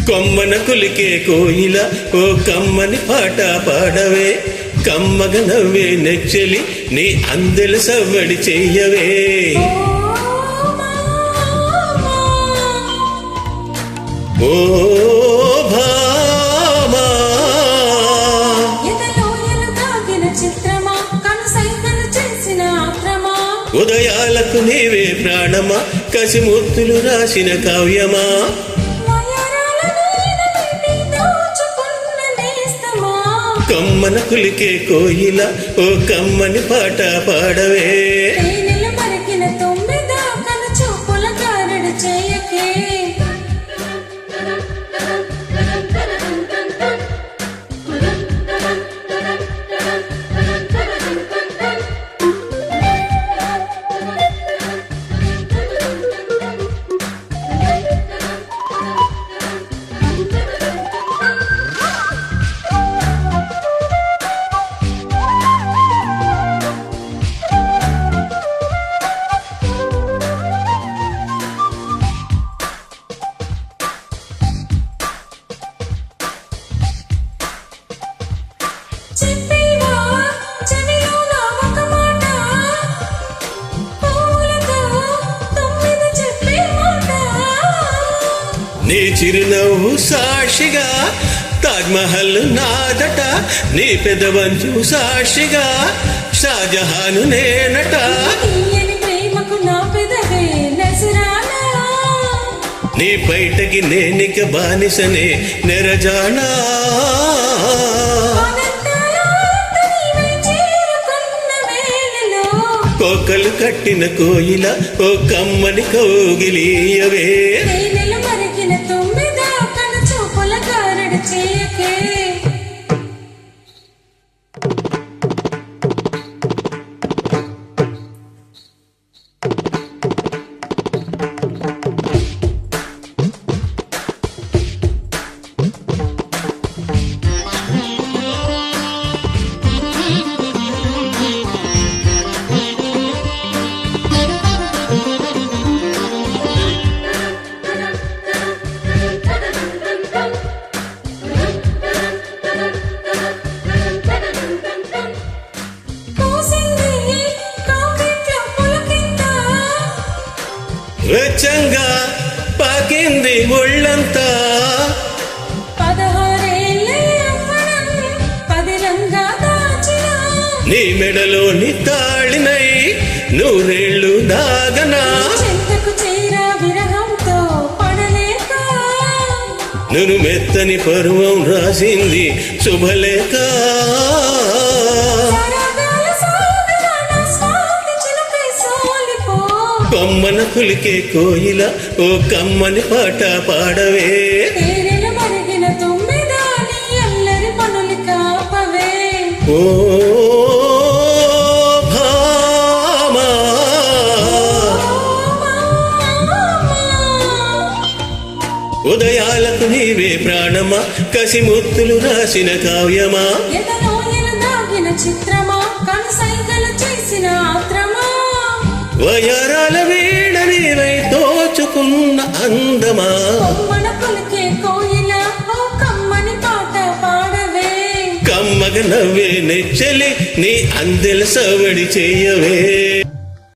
కొమ్మన కులికే కోయిల ఓ కమ్మని పాట పాడవే, కమ్మగ నవ్వే నెచ్చలి నీ అందెల సవ్వడి చెయ్యవే. ఓ భామా ఉదయాలకు నీవే ప్రాణమా, కసిముత్తులు రాసిన కావ్యమా. కమ్మన కులికే కోయిల ఓ కమ్మని పాట పాడవే. నీ చిరునవ్వు సాక్షిగా తాజ్మహల్ నాదట, నీ పెదవంచు సాక్షిగా షాజహాను నేనట. నీ బయటకి నేనిక బానిసనే నెరజానా, కోకలు కట్టిన కోయిల ఓ కమ్మని కౌగిలియవే. వెచ్చంగా పాకింది ఒళ్ళంతా, నీ మెడలోని తాళినై నూరేళ్ళు దాగనా. నును మెత్తని పరువం రాసింది శుభలేఖ, కొమ్మన కులికే కోయిల ఓ కమ్మని పాట పాడవే. ఓ భామా ఉదయాలకు నీవే ప్రాణమా, కసిముత్తులు రాసిన కావ్యమా. వయారాల వీణ నీవై దోచుకున్న అందమా, కమ్మగ నవ్వే నెచ్చలి నీ అందెల సవడి చెయ్యవే.